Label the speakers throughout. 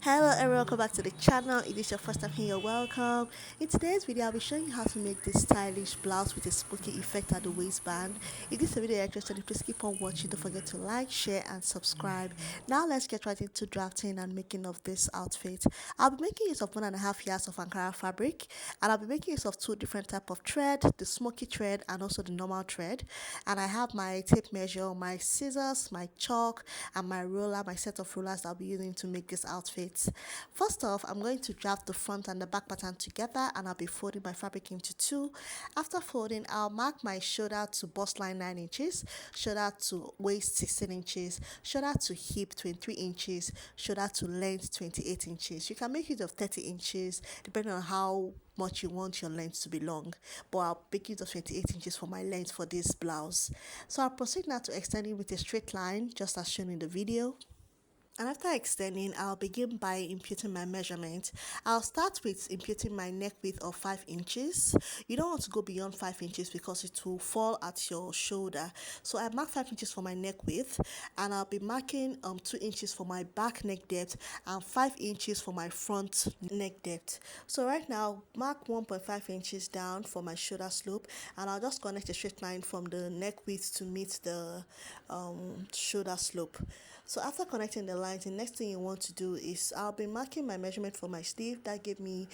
Speaker 1: Hello everyone, welcome back to the channel. If this is your first time here, you're welcome. In today's video, I'll be showing you how to make this stylish blouse with a smoky effect at the waistband. If this is a video you're interested in, please keep on watching. Don't forget to like, share and subscribe. Now let's get right into drafting and making of this outfit. I'll be making use of 1.5 yards of Ankara fabric, and I'll be making use of two different type of thread, the smoky thread and also the normal thread. And I have my tape measure, my scissors, my chalk and my roller, my set of rollers that I'll be using to make this outfit. First off, I'm going to draft the front and the back pattern together, and I'll be folding my fabric into two. After folding, I'll mark my shoulder to bust line 9 inches, shoulder to waist 16 inches, shoulder to hip 23 inches, shoulder to length 28 inches. You can make use of 30 inches depending on how much you want your length to be long, but I'll make use of 28 inches for my length for this blouse. So I'll proceed now to extending with a straight line just as shown in the video. And after extending, I'll begin by imputing my measurement. I'll start with imputing my neck width of 5 inches. You don't want to go beyond 5 inches because it will fall at your shoulder. So I mark 5 inches for my neck width, and I'll be marking 2 inches for my back neck depth and 5 inches for my front neck depth. So right now, mark 1.5 inches down for my shoulder slope, and I'll just connect a straight line from the neck width to meet the shoulder slope. So after connecting the lines, the next thing you want to do is I'll be marking my measurement for my sleeve. That gave me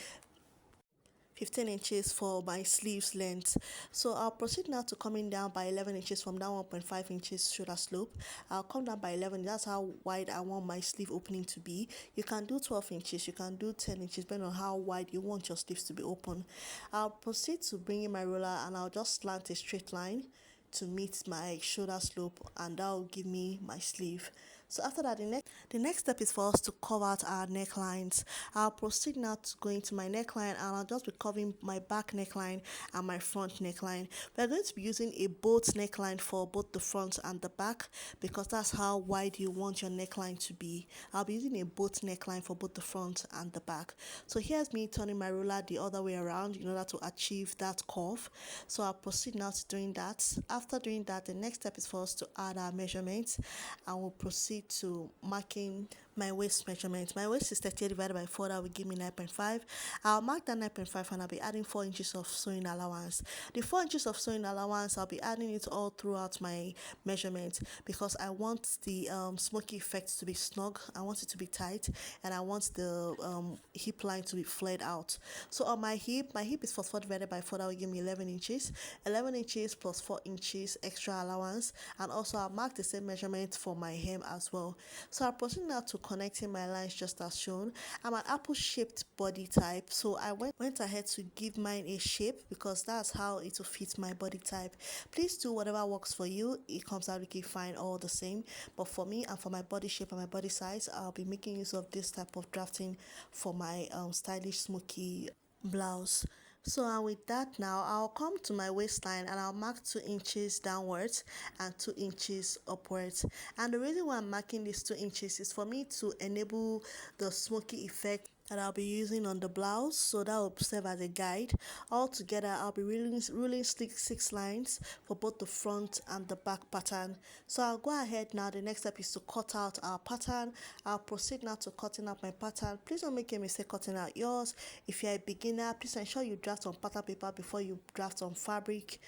Speaker 1: 15 inches for my sleeves length. So I'll proceed now to coming down by 11 inches from that 1.5 inches shoulder slope. I'll come down by 11. That's how wide I want my sleeve opening to be. You can do 12 inches, you can do 10 inches depending on how wide you want your sleeves to be open. I'll proceed to bring in my roller, and I'll just slant a straight line to meet my shoulder slope, and that will give me my sleeve. So after that, the next step is for us to curve out our necklines. I'll proceed now to go into my neckline, and I'll just be covering my back neckline and my front neckline. We're going to be using a boat neckline for both the front and the back because that's how wide you want your neckline to be. I'll be using a boat neckline for both the front and the back. So here's me turning my roller the other way around in order to achieve that curve. So I'll proceed now to doing that. After doing that, the next step is for us to add our measurements, and we'll proceed to marking my waist measurement. My waist is 38 divided by 4, that will give me 9.5. I'll mark that 9.5 and I'll be adding 4 inches of sewing allowance. The 4 inches of sewing allowance, I'll be adding it all throughout my measurement because I want the smoky effect to be snug, I want it to be tight, and I want the hip line to be flared out. So on my hip is 44 divided by 4, that will give me 11 inches. 11 inches plus 4 inches extra allowance, and also I'll mark the same measurement for my hem as well. So I'll proceed now to connecting my lines just as shown. I'm an apple shaped body type, so I went ahead to give mine a shape because that's how it will fit my body type. Please do whatever works for you. It comes out looking fine all the same, but for me and for my body shape and my body size, I'll be making use of this type of drafting for my stylish smoky blouse. So and with that now, I'll come to my waistline and I'll mark 2 inches downwards and 2 inches upwards. And the reason why I'm marking these 2 inches is for me to enable the smoky effect that I'll be using on the blouse, so that will serve as a guide. Altogether, I'll be ruling 6 lines for both the front and the back pattern. So I'll go ahead now. The next step is to cut out our pattern. I'll proceed now to cutting out my pattern. Please don't make a mistake cutting out yours. If you're a beginner, please ensure you draft on pattern paper before you draft on fabric.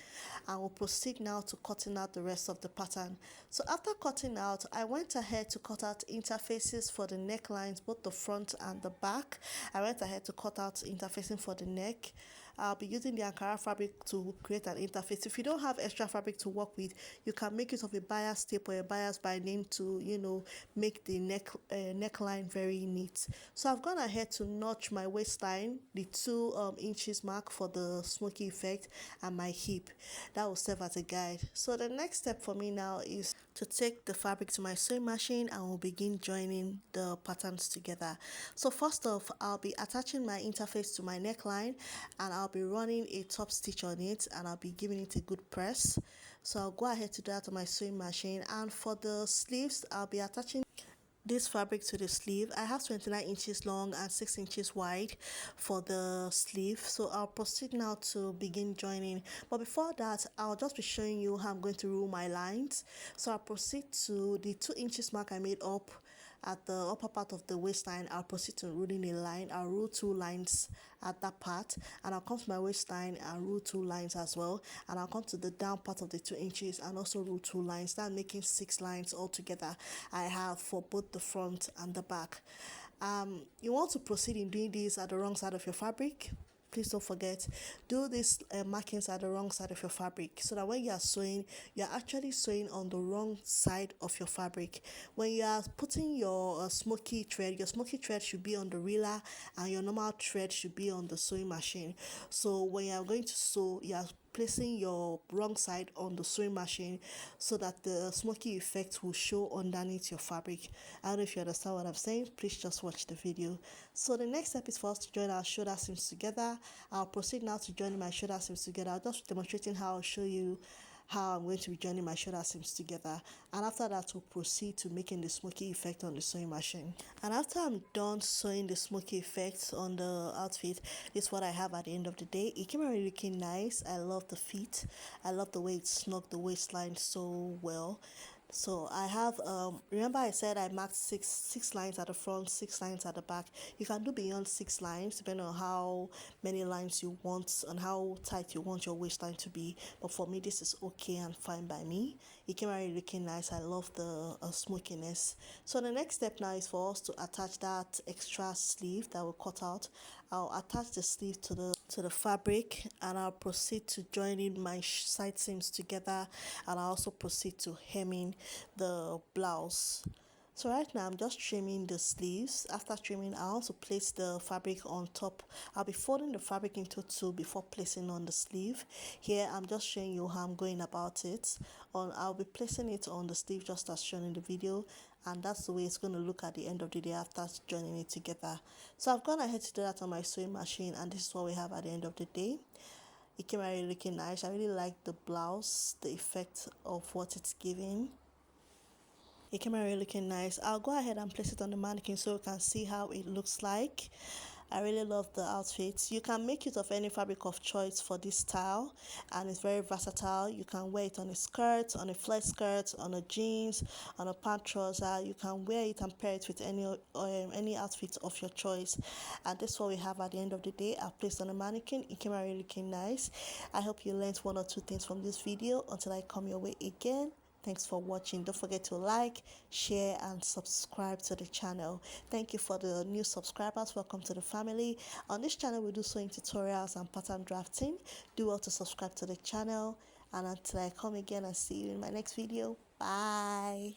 Speaker 1: I will proceed now to cutting out the rest of the pattern. So after cutting out, I went ahead to cut out interfaces for the necklines, both the front and the back. I went ahead to cut out interfacing for the neck. I'll be using the Ankara fabric to create an interface. If you don't have extra fabric to work with, you can make use of a bias tape or a bias binding to make the neckline very neat. So I've gone ahead to notch my waistline, the 2 inches mark for the smoky effect, and my hip. That will serve as a guide. So the next step for me now is to take the fabric to my sewing machine, and we'll begin joining the patterns together. So first off, I'll be attaching my interface to my neckline, and I'll be running a top stitch on it, and I'll be giving it a good press. So I'll go ahead to do that on my sewing machine. And for the sleeves, I'll be attaching this fabric to the sleeve. I have 29 inches long and 6 inches wide for the sleeve. So I'll proceed now to begin joining, but before that, I'll just be showing you how I'm going to rule my lines. So I'll proceed to the 2 inches mark I made up. at the upper part of the waistline. I'll proceed to ruling a line. I'll rule 2 lines at that part, and I'll come to my waistline and rule 2 lines as well, and I'll come to the down part of the 2 inches and also rule 2 lines. That's making 6 lines altogether I have for both the front and the back. You want to proceed in doing this at the wrong side of your fabric. Please don't forget, do these markings at the wrong side of your fabric, so that when you are sewing, you are actually sewing on the wrong side of your fabric. When you are putting your smoky thread should be on the reeler, and your normal thread should be on the sewing machine. So when you are going to sew, you are placing your wrong side on the sewing machine, so that the smoky effect will show underneath your fabric. I don't know if you understand what I'm saying. Please just watch the video. So the next step is for us to join our shoulder seams together. I'll proceed now to join my shoulder seams together. I'll just demonstrating how I'll show you how I'm going to be joining my shoulder seams together, and after that we'll proceed to making the smoky effect on the sewing machine. And after I'm done sewing the smoky effects on the outfit, this is what I have at the end of the day. It came out really looking nice. I love the fit. I love the way it snug the waistline so well. So I have remember I said I marked six lines at the front, 6 lines at the back. You can do beyond 6 lines depending on how many lines you want and how tight you want your waistline to be, but for me this is okay and fine by me. It came out really looking nice. I love the smokiness. So the next step now is for us to attach that extra sleeve that we cut out. I'll attach the sleeve to the fabric, and I'll proceed to join in my side seams together, and I'll also proceed to hemming the blouse. So right now I'm just trimming the sleeves. After trimming, I also place the fabric on top. I'll be folding the fabric into two before placing on the sleeve. Here I'm just showing you how I'm going about it. I'll be placing it on the sleeve just as shown in the video, and that's the way it's going to look at the end of the day after joining it together. So I've gone ahead to do that on my sewing machine, and this is what we have at the end of the day. It came out really looking nice. I really like the blouse, the effect of what it's giving. It came out really looking nice. I'll go ahead and place it on the mannequin so you can see how it looks like. I really love the outfit. You can make use of any fabric of choice for this style, and it's very versatile. You can wear it on a skirt, on a flared skirt, on a jeans, on a pant trouser. You can wear it and pair it with any outfit of your choice. And this is what we have at the end of the day. I've placed on the mannequin. It came out really looking nice. I hope you learned one or two things from this video. Until I come your way again, thanks for watching. Don't forget to like, share, and subscribe to the channel. Thank you for the new subscribers. Welcome to the family. On this channel, we do sewing tutorials and pattern drafting. Do well to subscribe to the channel. And until I come again and see you in my next video, bye.